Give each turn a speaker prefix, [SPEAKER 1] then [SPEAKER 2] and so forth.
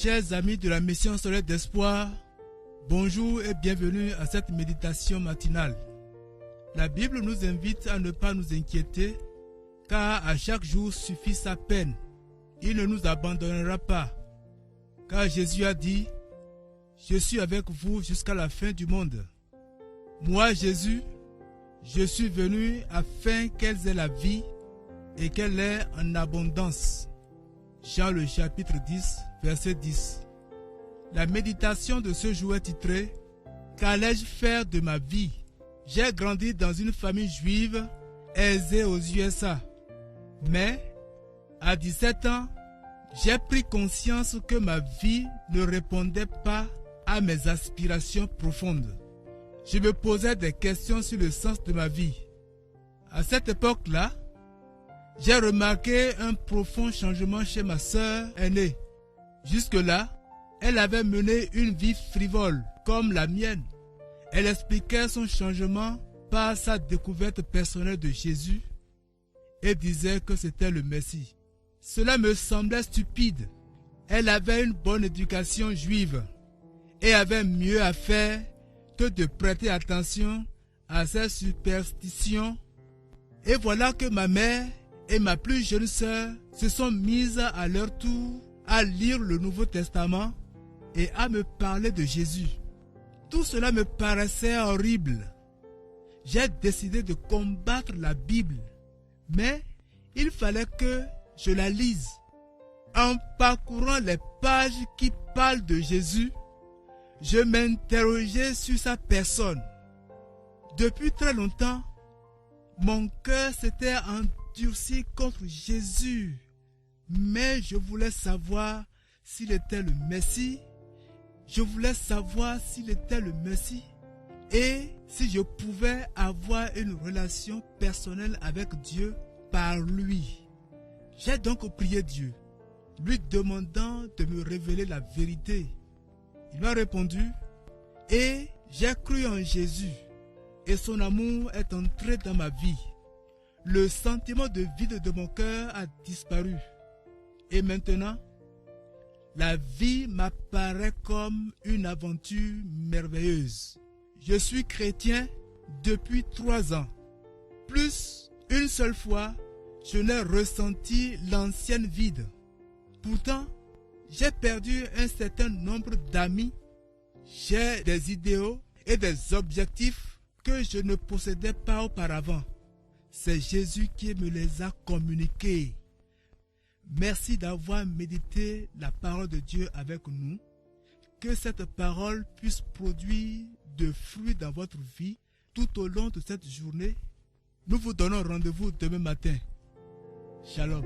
[SPEAKER 1] Chers amis de la mission solaire d'espoir, bonjour et bienvenue à cette méditation matinale. La Bible nous invite à ne pas nous inquiéter, car à chaque jour suffit sa peine. Il ne nous abandonnera pas, car Jésus a dit, « Je suis avec vous jusqu'à la fin du monde. » Moi, Jésus, je suis venu afin qu'elles aient la vie et qu'elle ait en abondance. Jean le chapitre 10, verset 10. La méditation de ce jour est titrée « Qu'allais-je faire de ma vie ?» J'ai grandi dans une famille juive aisée aux USA. Mais, à 17 ans, j'ai pris conscience que ma vie ne répondait pas à mes aspirations profondes. Je me posais des questions sur le sens de ma vie. À cette époque-là, j'ai remarqué un profond changement chez ma sœur aînée. Jusque-là, elle avait mené une vie frivole comme la mienne. Elle expliquait son changement par sa découverte personnelle de Jésus et disait que c'était le Messie. Cela me semblait stupide. Elle avait une bonne éducation juive et avait mieux à faire que de prêter attention à ses superstitions. Et voilà que ma mère et ma plus jeune sœur se sont mises à leur tour à lire le Nouveau Testament et à me parler de Jésus. Tout cela me paraissait horrible. J'ai décidé de combattre la Bible, mais il fallait que je la lise. En parcourant les pages qui parlent de Jésus, je m'interrogeais sur sa personne. Depuis très longtemps, mon cœur s'était endurci contre Jésus, mais je voulais savoir s'il était le Messie. Je voulais savoir s'il était le Messie et si je pouvais avoir une relation personnelle avec Dieu par lui. J'ai donc prié Dieu, lui demandant de me révéler la vérité. Il m'a répondu et j'ai cru en Jésus et son amour est entré dans ma vie. Le sentiment de vide de mon cœur a disparu et maintenant, la vie m'apparaît comme une aventure merveilleuse. Je suis chrétien depuis 3 ans. Plus une seule fois, je n'ai ressenti l'ancienne vide. Pourtant, j'ai perdu un certain nombre d'amis. J'ai des idéaux et des objectifs que je ne possédais pas auparavant. C'est Jésus qui me les a communiqués. Merci d'avoir médité la parole de Dieu avec nous. Que cette parole puisse produire de fruits dans votre vie tout au long de cette journée. Nous vous donnons rendez-vous demain matin. Shalom.